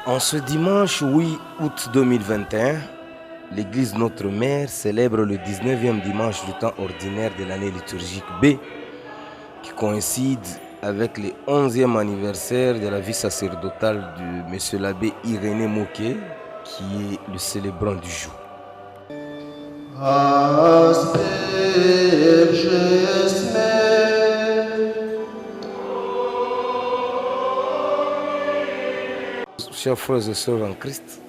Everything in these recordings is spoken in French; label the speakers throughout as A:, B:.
A: En ce dimanche 8 août 2021, l'église Notre Mère célèbre le 19e dimanche du temps ordinaire de l'année liturgique B, qui coïncide avec le 11e anniversaire de la vie sacerdotale de M. l'abbé Irénée Moquet, qui est le célébrant du jour. Chers frères et sœurs en Christ,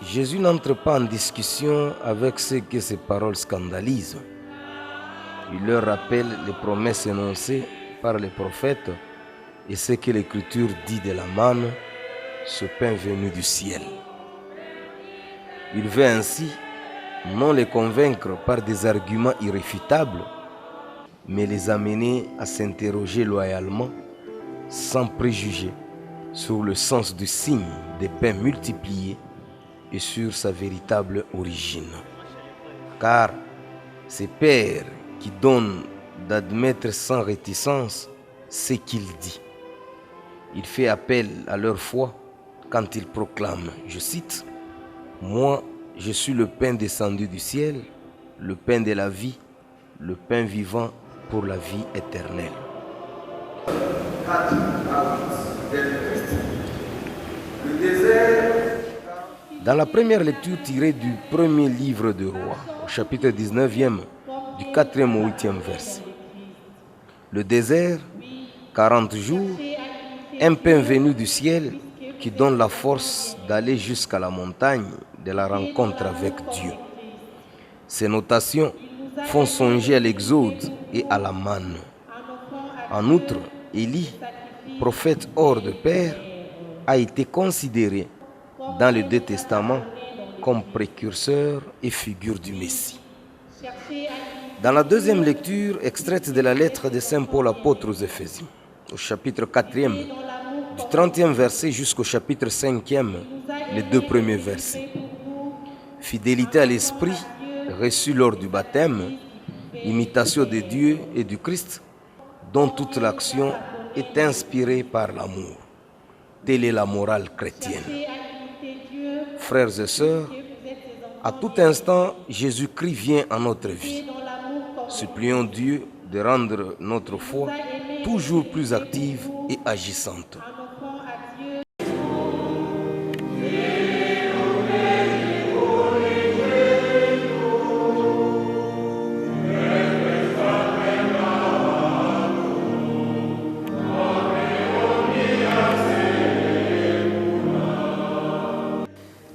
A: Jésus n'entre pas en discussion avec ceux que ses paroles scandalisent. Il leur rappelle les promesses énoncées par les prophètes et ce que l'Écriture dit de la manne, ce pain venu du ciel. Il veut ainsi non les convaincre par des arguments irréfutables, mais les amener à s'interroger loyalement, sans préjugés, sur le sens du signe des pains multipliés et sur sa véritable origine. Car c'est Père qui donne d'admettre sans réticence ce qu'il dit. Il fait appel à leur foi quand il proclame, je cite, « Moi, je suis le pain descendu du ciel, le pain de la vie, le pain vivant pour la vie éternelle. » Dans la première lecture tirée du premier livre de Rois, au chapitre 19e, du 4e au 8e verset. Le désert, 40 jours, un pain venu du ciel qui donne la force d'aller jusqu'à la montagne de la rencontre avec Dieu. Ces notations font songer à l'Exode et à la manne. En outre, Élie, prophète hors de pair, a été considéré dans le Deux Testaments comme précurseur et figure du Messie. Dans la deuxième lecture, extraite de la lettre de Saint Paul apôtre aux Éphésiens, au chapitre 4e, du 30e verset jusqu'au chapitre 5e, les deux premiers versets. Fidélité à l'esprit reçue lors du baptême, imitation de Dieu et du Christ, dont toute l'action est inspirée par l'amour. Telle est la morale chrétienne. Frères et sœurs, à tout instant, Jésus-Christ vient en notre vie. Supplions Dieu de rendre notre foi toujours plus active et agissante.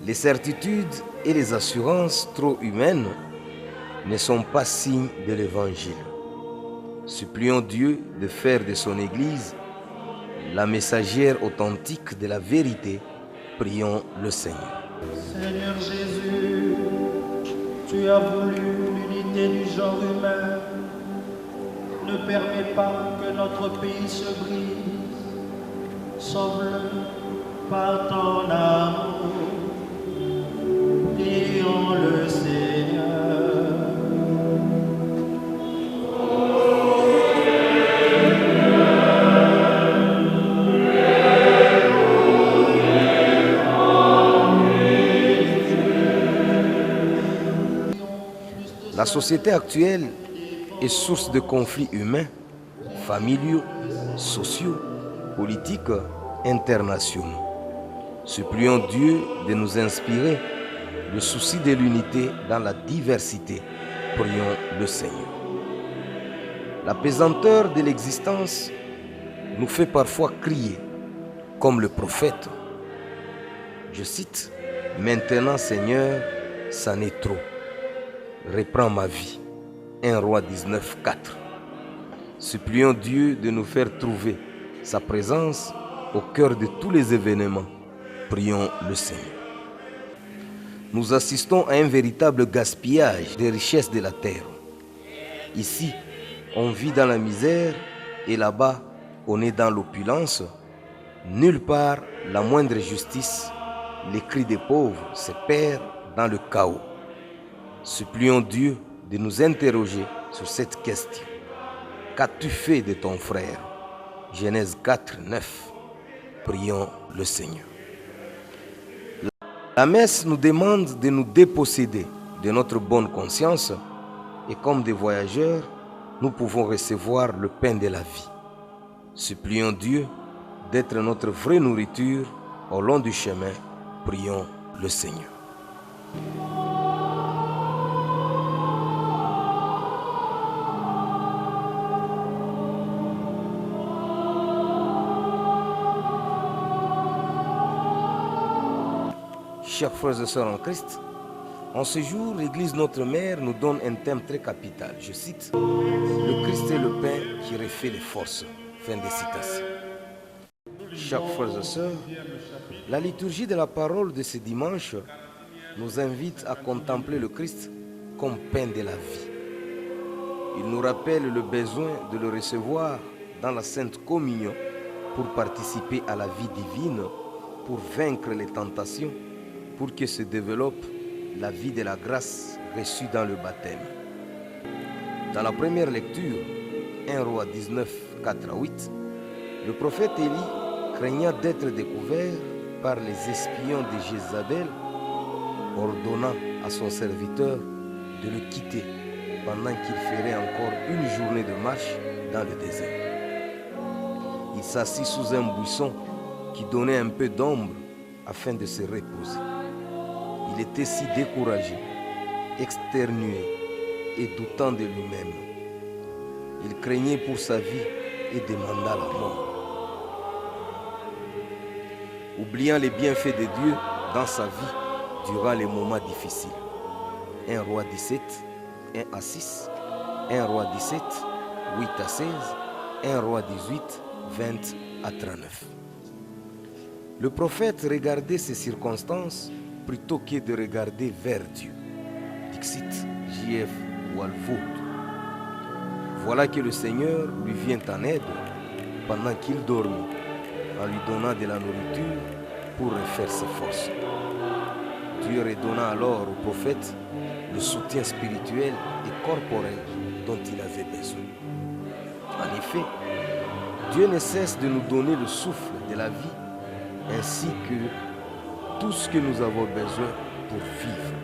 A: Les certitudes et les assurances trop humaines ne sont pas signes de l'Évangile. Supplions Dieu de faire de son Église la messagère authentique de la vérité. Prions le Seigneur.
B: Seigneur Jésus, tu as voulu l'unité du genre humain. Ne permets pas que notre pays se brise. Sauve-le par ton amour. Prions le Seigneur.
A: La société actuelle est source de conflits humains, familiaux, sociaux, politiques, internationaux. Supplions Dieu de nous inspirer le souci de l'unité dans la diversité. Prions le Seigneur. La pesanteur de l'existence nous fait parfois crier, comme le prophète. Je cite, « Maintenant Seigneur, ça n'est trop. Reprends ma vie. » 1 Roi 19, 4. Supplions Dieu de nous faire trouver sa présence au cœur de tous les événements. Prions le Seigneur. Nous assistons à un véritable gaspillage des richesses de la terre. Ici, on vit dans la misère et là-bas, on est dans l'opulence. Nulle part la moindre justice, les cris des pauvres se perdent dans le chaos. Supplions Dieu de nous interroger sur cette question. Qu'as-tu fait de ton frère? Genèse 4, 9. Prions le Seigneur. La messe nous demande de nous déposséder de notre bonne conscience et comme des voyageurs, nous pouvons recevoir le pain de la vie. Supplions Dieu d'être notre vraie nourriture au long du chemin. Prions le Seigneur. Chers frères et sœurs en Christ, en ce jour, l'Église Notre Mère nous donne un thème très capital. Je cite, « Le Christ est le pain qui refait les forces ». Fin de citation. Chers frères et sœurs, la liturgie de la parole de ce dimanche nous invite à contempler le Christ comme pain de la vie. Il nous rappelle le besoin de le recevoir dans la Sainte Communion pour participer à la vie divine, pour vaincre les tentations, pour que se développe la vie de la grâce reçue dans le baptême. Dans la première lecture, 1 Roi 19, 4 à 8, le prophète Élie, craignant d'être découvert par les espions de Jézabel, ordonna à son serviteur de le quitter pendant qu'il ferait encore une journée de marche dans le désert. Il s'assit sous un buisson qui donnait un peu d'ombre afin de se reposer. Il était si découragé, exténué et doutant de lui-même. Il craignait pour sa vie et demanda la mort. Oubliant les bienfaits de Dieu dans sa vie durant les moments difficiles. 1 Roi 17, 1 à 6, 1 Roi 17, 8 à 16, 1 Roi 18, 20 à 39. Le prophète regardait ces circonstances plutôt que de regarder vers Dieu. Dixit J.F. Walvoord. Voilà que le Seigneur lui vient en aide pendant qu'il dormait, en lui donnant de la nourriture pour refaire ses forces. Dieu redonna alors au prophète le soutien spirituel et corporel dont il avait besoin. En effet, Dieu ne cesse de nous donner le souffle de la vie ainsi que tout ce que nous avons besoin pour vivre.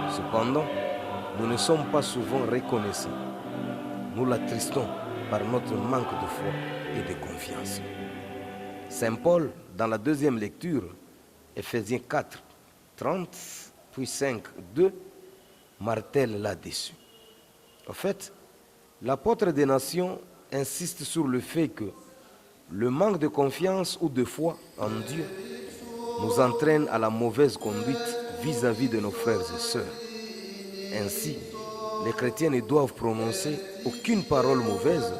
A: Cependant, nous ne sommes pas souvent reconnaissants. Nous l'attristons par notre manque de foi et de confiance. Saint Paul, dans la deuxième lecture, Éphésiens 4, 30, puis 5, 2, martèle là-dessus. En fait, l'apôtre des nations insiste sur le fait que le manque de confiance ou de foi en Dieu nous entraîne à la mauvaise conduite vis-à-vis de nos frères et sœurs. Ainsi, les chrétiens ne doivent prononcer aucune parole mauvaise,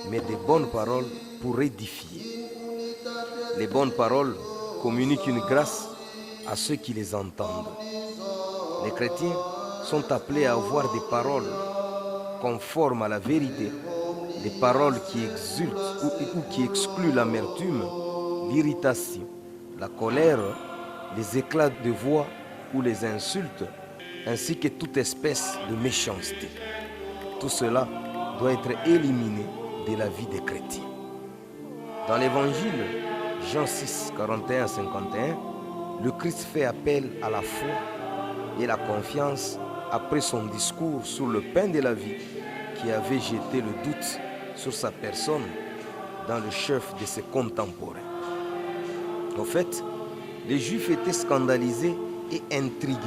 A: mais des bonnes paroles pour édifier. Les bonnes paroles communiquent une grâce à ceux qui les entendent. Les chrétiens sont appelés à avoir des paroles conformes à la vérité, des paroles qui exultent ou qui excluent l'amertume, l'irritation, la colère, les éclats de voix ou les insultes, ainsi que toute espèce de méchanceté. Tout cela doit être éliminé de la vie des chrétiens. Dans l'évangile, Jean 6, 41 à 51, le Christ fait appel à la foi et la confiance après son discours sur le pain de la vie qui avait jeté le doute sur sa personne dans le chef de ses contemporains. En fait, les Juifs étaient scandalisés et intrigués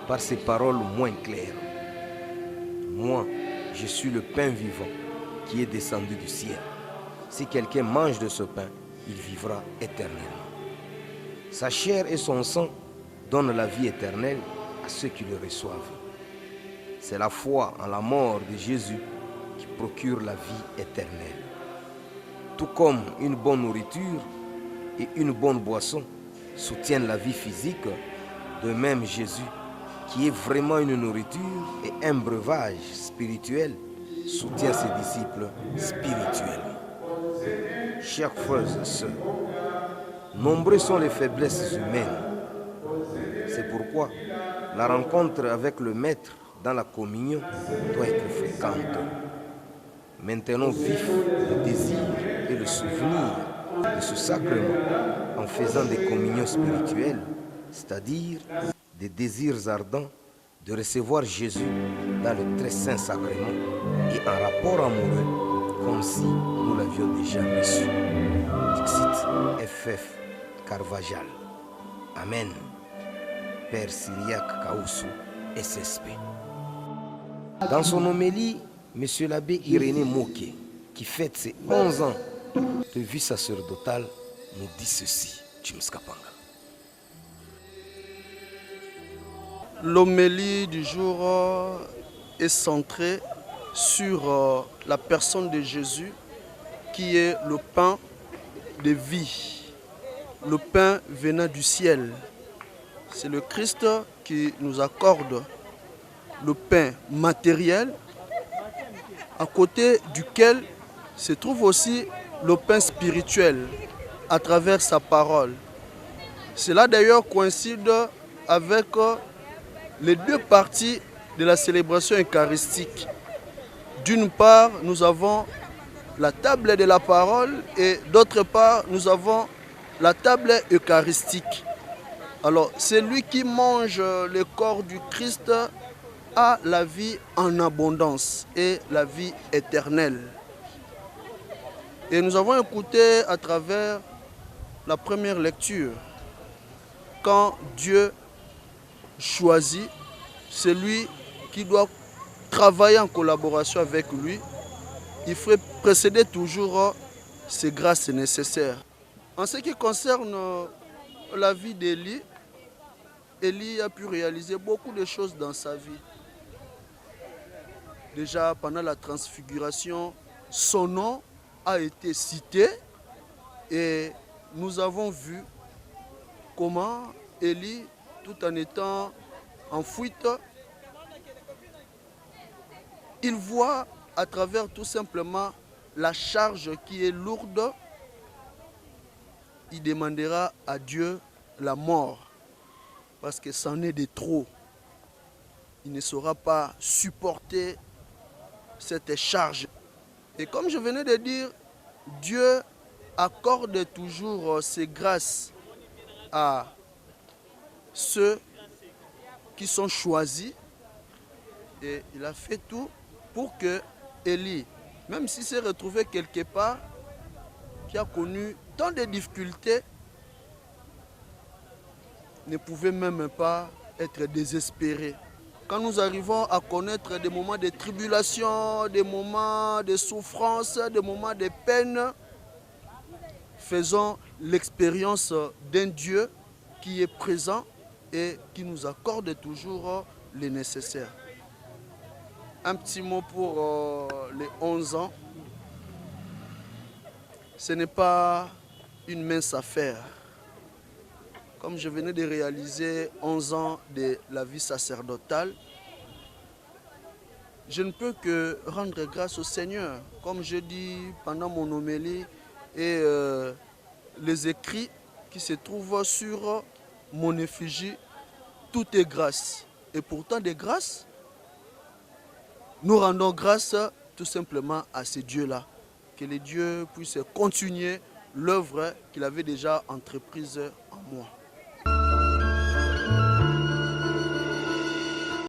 A: par ces paroles moins claires. Moi, je suis le pain vivant qui est descendu du ciel. Si quelqu'un mange de ce pain, il vivra éternellement. Sa chair et son sang donnent la vie éternelle à ceux qui le reçoivent. C'est la foi en la mort de Jésus qui procure la vie éternelle. Tout comme une bonne nourriture et une bonne boisson soutiennent la vie physique, de même Jésus, qui est vraiment une nourriture et un breuvage spirituel, soutient ses disciples spirituellement. Chers frères et sœurs, nombreuses sont les faiblesses humaines. C'est pourquoi la rencontre avec le Maître dans la communion doit être fréquente. Maintenons vif le désir et le souvenir de ce sacrement en faisant des communions spirituelles, c'est-à-dire des désirs ardents de recevoir Jésus dans le très saint sacrement et un rapport amoureux comme si nous l'avions déjà reçu. Dixit FF Carvajal. Amen. Père Syriaque Kaoussou, SSP. Dans son homélie, M. l'abbé Irénée Moké, qui fête ses 11 ans de vie sacerdotale, nous dit ceci. James Kapanga.
C: L'homélie du jour est centrée sur la personne de Jésus qui est le pain de vie, le pain venant du ciel. C'est le Christ qui nous accorde le pain matériel, à côté duquel se trouve aussi le pain spirituel à travers sa parole. Cela d'ailleurs coïncide avec les deux parties de la célébration eucharistique. D'une part, nous avons la table de la parole et d'autre part, nous avons la table eucharistique. Alors, celui qui mange le corps du Christ a la vie en abondance et la vie éternelle. Et nous avons écouté à travers la première lecture, quand Dieu choisit celui qui doit travailler en collaboration avec lui, il faut précéder toujours ces grâces nécessaires. En ce qui concerne la vie d'Élie, Élie a pu réaliser beaucoup de choses dans sa vie. Déjà pendant la transfiguration, son nom a été cité et nous avons vu comment Élie, tout en étant en fuite, il voit à travers tout simplement la charge qui est lourde, il demandera à Dieu la mort parce que c'en est de trop. Il ne saura pas supporter cette charge. Et comme je venais de dire, Dieu accorde toujours ses grâces à ceux qui sont choisis. Et il a fait tout pour que Élie, même s'il s'est retrouvé quelque part, qui a connu tant de difficultés, ne pouvait même pas être désespéré. Quand nous arrivons à connaître des moments de tribulation, des moments de souffrance, des moments de peine, faisons l'expérience d'un Dieu qui est présent et qui nous accorde toujours le nécessaire. Un petit mot pour les 11 ans. Ce n'est pas une mince affaire. Comme je venais de réaliser 11 ans de la vie sacerdotale, je ne peux que rendre grâce au Seigneur. Comme je dis pendant mon homélie et les écrits qui se trouvent sur mon effigie, tout est grâce. Et pourtant des grâces, nous rendons grâce tout simplement à ce Dieu-là. Que les dieux puissent continuer l'œuvre qu'il avait déjà entreprise en moi.